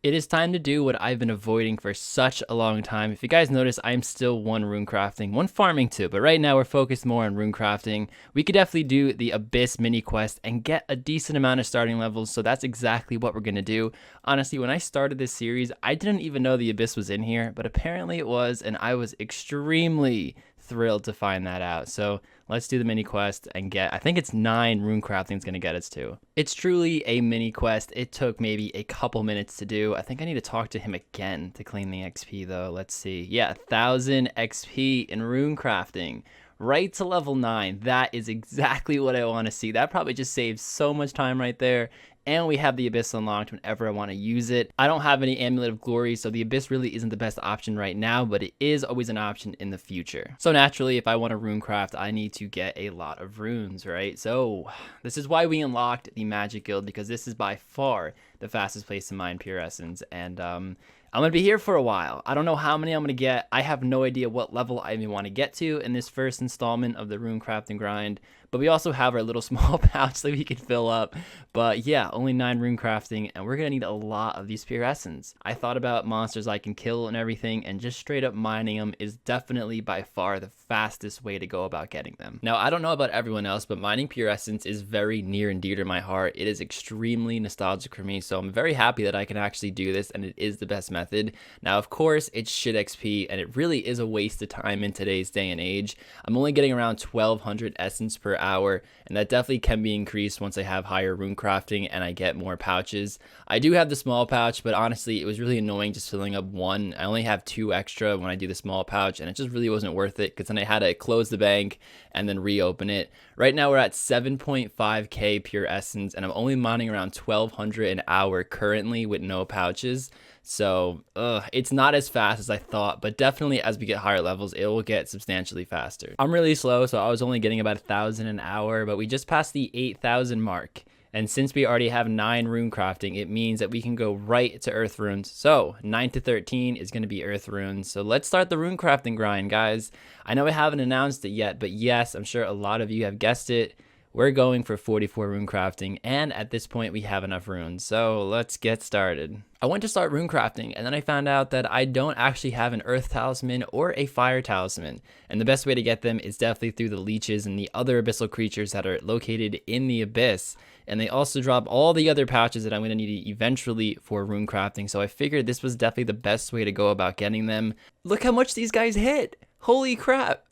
It is time to do what I've been avoiding for such a long time. If you guys notice, I'm still one runecrafting, one farming too, but right now we're focused more on runecrafting. We could definitely do the Abyss mini quest and get a decent amount of starting levels, so that's exactly what we're gonna do. Honestly, when I started this series, I didn't even know the Abyss was in here, but apparently it was, and I was extremely thrilled to find that out. So let's do the mini quest and get, I think it's 9 runecrafting is going to get us to. It's truly a mini quest. It took maybe a couple minutes to do. I think I need to talk to him again to claim the XP though. Let's see. Yeah, 1000 XP in runecrafting. Right to level 9. That is exactly what I want to see. That probably just saves so much time right there. And we have the Abyss unlocked whenever I want to use it. I don't have any Amulet of Glory, so the Abyss really isn't the best option right now, but it is always an option in the future. So naturally, if I want to runecraft, I need to get a lot of runes, right? So this is why we unlocked the Magic Guild, because this is by far the fastest place to mine pure essence. And I'm going to be here for a while. I don't know how many I'm going to get. I have no idea what level I even want to get to in this first installment of the runecrafting grind. But we also have our little small pouch that we can fill up. But yeah, only 9 runecrafting, and we're going to need a lot of these pure essence. I thought about monsters I can kill and everything, and just straight up mining them is definitely by far the fastest way to go about getting them. Now, I don't know about everyone else, but mining pure essence is very near and dear to my heart. It is extremely nostalgic for me, so I'm very happy that I can actually do this, and it is the best method. Now, of course, it's shit XP, and it really is a waste of time in today's day and age. I'm only getting around 1200 essence per hour, and that definitely can be increased once I have higher runecrafting and I get more pouches. I do have the small pouch, but honestly, it was really annoying just filling up 1. I only have 2 extra when I do the small pouch, and it just really wasn't worth it, because then I had to close the bank and then reopen it. Right now, we're at 7.5k pure essence, and I'm only mining around 1200 an hour currently with no pouches. So it's not as fast as I thought, but definitely as we get higher levels, it will get substantially faster. I'm really slow, so I was only getting about 1000 an hour, but we just passed the 8000 mark. And since we already have 9 runecrafting, it means that we can go right to earth runes. So 9 to 13 is going to be earth runes. So let's start the runecrafting grind, guys. I know I haven't announced it yet, but yes, I'm sure a lot of you have guessed it. We're going for 44 runecrafting, and at this point we have enough runes, so let's get started. I went to start runecrafting, and then I found out that I don't actually have an earth talisman or a fire talisman, and the best way to get them is definitely through the leeches and the other abyssal creatures that are located in the abyss, and they also drop all the other pouches that I'm going to need eventually for runecrafting, so I figured this was definitely the best way to go about getting them. Look how much these guys hit! Holy crap.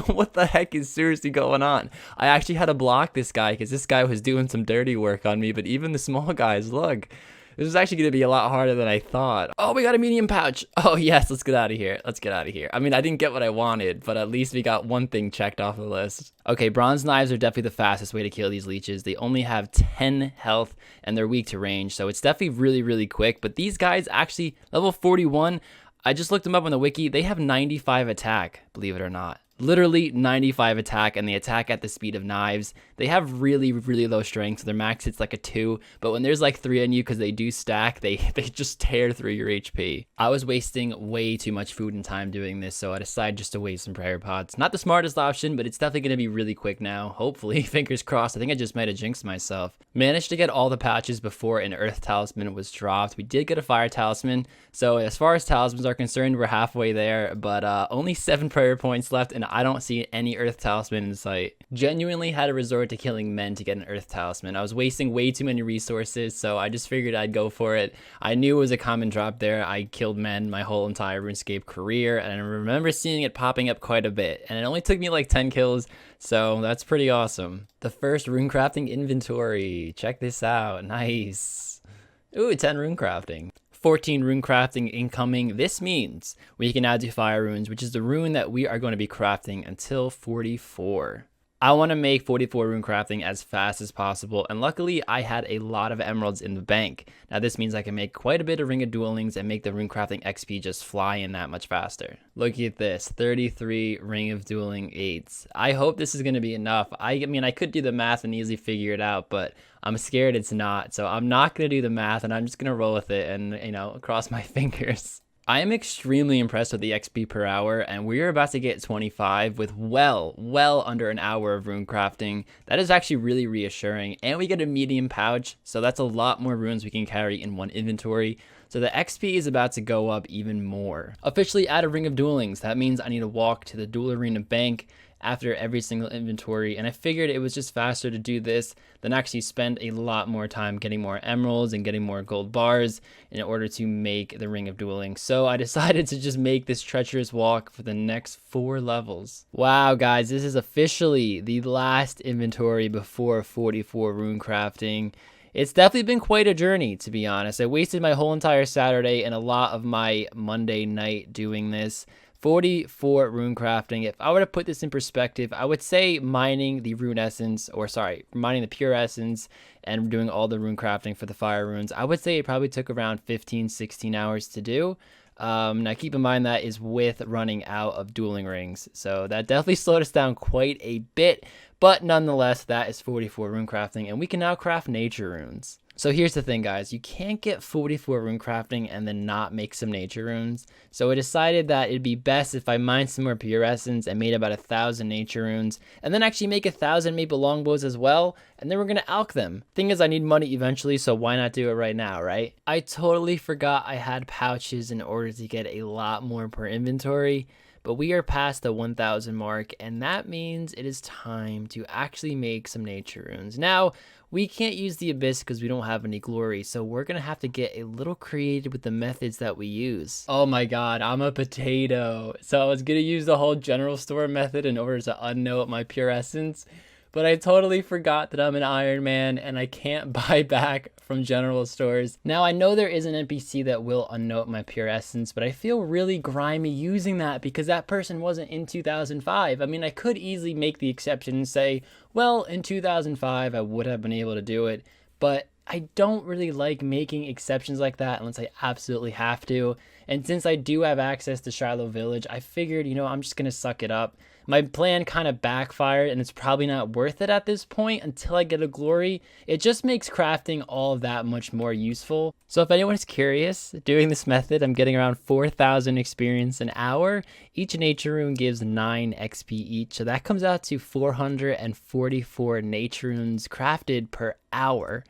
What the heck is seriously going on? I actually had to block this guy because this guy was doing some dirty work on me, but even the small guys, look. This is actually going to be a lot harder than I thought. Oh, we got a medium pouch. Oh, yes, let's get out of here. Let's get out of here. I mean, I didn't get what I wanted, but at least we got one thing checked off the list. Okay, bronze knives are definitely the fastest way to kill these leeches. They only have 10 health, and they're weak to range, so it's definitely really, really quick. But these guys actually, level 41, I just looked them up on the wiki. They have 95 attack, believe it or not. Literally 95 attack, and they attack at the speed of knives. They have really, really low strength, so their max hits like a 2, but when there's like 3 on you, because they do stack, they just tear through your HP. I was wasting way too much food and time doing this, so I decided just to waste some prayer pots. Not the smartest option, but it's definitely going to be really quick now. Hopefully, fingers crossed. I think I just might have jinxed myself. Managed to get all the pouches before an earth talisman was dropped. We did get a fire talisman, so as far as talismans are concerned, we're halfway there, but only 7 prayer points left, and I don't see any earth talisman in sight. Genuinely had to resort to killing men to get an earth talisman. I was wasting way too many resources, so I just figured I'd go for it. I knew it was a common drop there. I killed men my whole entire RuneScape career, and I remember seeing it popping up quite a bit, and it only took me like 10 kills, so that's pretty awesome. The first runecrafting inventory. Check this out. Nice. Ooh, 10 runecrafting. 14 runecrafting incoming. This means we can now do fire runes, which is the rune that we are going to be crafting until 44. I want to make 44 runecrafting as fast as possible, and luckily I had a lot of emeralds in the bank. Now this means I can make quite a bit of Ring of Duelings and make the runecrafting XP just fly in that much faster. Look at this, 33 Ring of Dueling 8s. I hope this is going to be enough. I mean, I could do the math and easily figure it out, but I'm scared it's not, so I'm not going to do the math, and I'm just going to roll with it and, you know, cross my fingers. I am extremely impressed with the XP per hour, and we are about to get 25 with well under an hour of rune crafting. That is actually really reassuring, and we get a medium pouch, so that's a lot more runes we can carry in one inventory. So the XP is about to go up even more. Officially add a Ring of Duelings. That means I need to walk to the Duel Arena Bank after every single inventory, and I figured it was just faster to do this than actually spend a lot more time getting more emeralds and getting more gold bars in order to make the Ring of Dueling. So I decided to just make this treacherous walk for the next 4 levels. Wow guys, this is officially the last inventory before 44 rune crafting. It's definitely been quite a journey, to be honest. I wasted my whole entire Saturday and a lot of my Monday night doing this. 44 rune crafting. If I were to put this in perspective, I would say mining the rune essence, mining the pure essence and doing all the rune crafting for the fire runes, I would say it probably took around 15-16 hours to do. Now keep in mind that is with running out of dueling rings, so that definitely slowed us down quite a bit, but nonetheless that is 44 rune crafting, and we can now craft nature runes. So here's the thing guys, you can't get 44 rune crafting and then not make some nature runes. So I decided that it'd be best if I mined some more pure essence and made about 1,000 nature runes, and then actually make 1,000 maple longbows as well, and then we're gonna alch them. Thing is, I need money eventually, so why not do it right now, right? I totally forgot I had pouches in order to get a lot more per inventory, but we are past the 1,000 mark, and that means it is time to actually make some nature runes. Now, we can't use the abyss because we don't have any glory, so we're gonna have to get a little creative with the methods that we use. Oh my god, I'm a potato. So I was gonna use the whole general store method in order to unnote my pure essence, but I totally forgot that I'm an Iron Man and I can't buy back from general stores. Now I know there is an NPC that will unnote my pure essence, but I feel really grimy using that because that person wasn't in 2005. I mean, I could easily make the exception and say, well, in 2005 I would have been able to do it, but I don't really like making exceptions like that unless I absolutely have to. And since I do have access to Shiloh Village, I figured, you know, I'm just gonna suck it up. My plan kind of backfired, and it's probably not worth it at this point until I get a glory. It just makes crafting all that much more useful. So if anyone is curious, doing this method, I'm getting around 4,000 experience an hour. Each nature rune gives 9 XP each, so that comes out to 444 nature runes crafted per hour.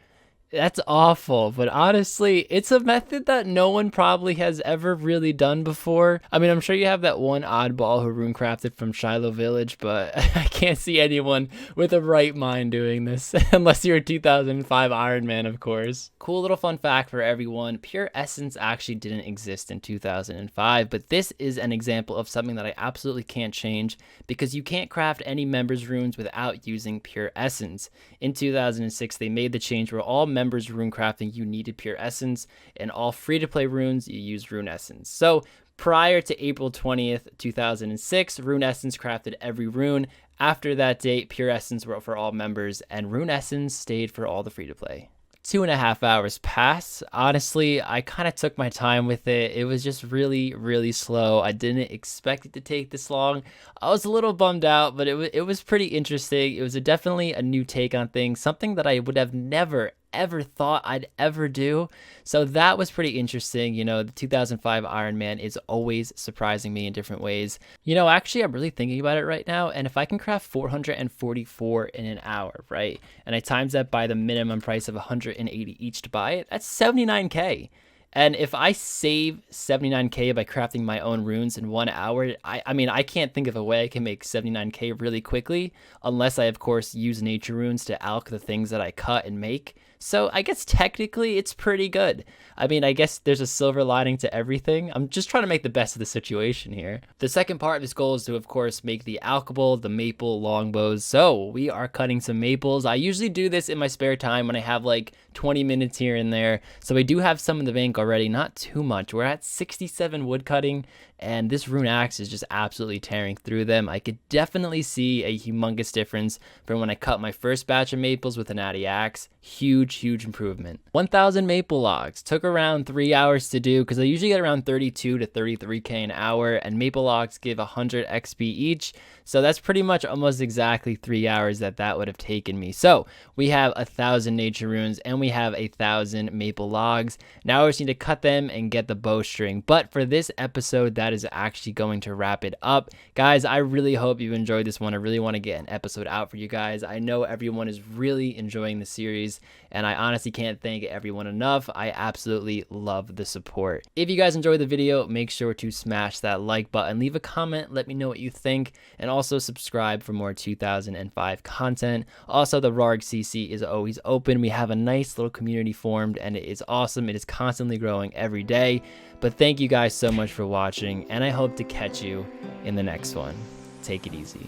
That's awful, but honestly, it's a method that no one probably has ever really done before. I mean, I'm sure you have that one oddball who rune crafted from Shiloh Village, but I can't see anyone with a right mind doing this, unless you're a 2005 Iron Man, of course. Cool little fun fact for everyone, pure essence actually didn't exist in 2005, but this is an example of something that I absolutely can't change, because you can't craft any members runes without using pure essence. In 2006, they made the change where all members rune crafting you needed pure essence, and all free-to-play runes you used rune essence. So prior to April 20th 2006, rune essence crafted every rune. After that date, pure essence were for all members, and rune essence stayed for all the free-to-play. 2.5 hours passed. Honestly, I kind of took my time with it. It was just really slow. I didn't expect it to take this long. I was a little bummed out, but it was pretty interesting. It was definitely a new take on things, something that I would have never ever thought I'd ever do. So that was pretty interesting. You know, the 2005 Iron Man is always surprising me in different ways. You know, actually, I'm really thinking about it right now. And if I can craft 444 in an hour, right? And I times that by the minimum price of 180 each to buy it, that's 79K. And if I save 79K by crafting my own runes in 1 hour, I mean, I can't think of a way I can make 79K really quickly, unless I, of course, use nature runes to alch the things that I cut and make. So I guess technically it's pretty good. I mean, I guess there's a silver lining to everything. I'm just trying to make the best of the situation here. The second part of this goal is to, of course, make the alchable, the maple longbows. So we are cutting some maples. I usually do this in my spare time when I have like 20 minutes here and there. So I do have some in the bank already, not too much. We're at 67 woodcutting, and this rune axe is just absolutely tearing through them. I could definitely see a humongous difference from when I cut my first batch of maples with an addy axe. Huge improvement. 1,000 maple logs took around 3 hours to do, because I usually get around 32 to 33K an hour, and maple logs give 100 XP each. So that's pretty much almost exactly 3 hours that would have taken me. So we have 1,000 nature runes and we have 1,000 maple logs. Now we just need to cut them and get the bowstring. But for this episode, that is actually going to wrap it up. Guys, I really hope you enjoyed this one. I really want to get an episode out for you guys. I know everyone is really enjoying the series, and I honestly can't thank everyone enough. I absolutely love the support. If you guys enjoyed the video, make sure to smash that like button, leave a comment, let me know what you think, and also subscribe for more 2005 content. Also, the RARG CC is always open. We have a nice little community formed, and it is awesome. It is constantly growing every day. But thank you guys so much for watching, and I hope to catch you in the next one. Take it easy.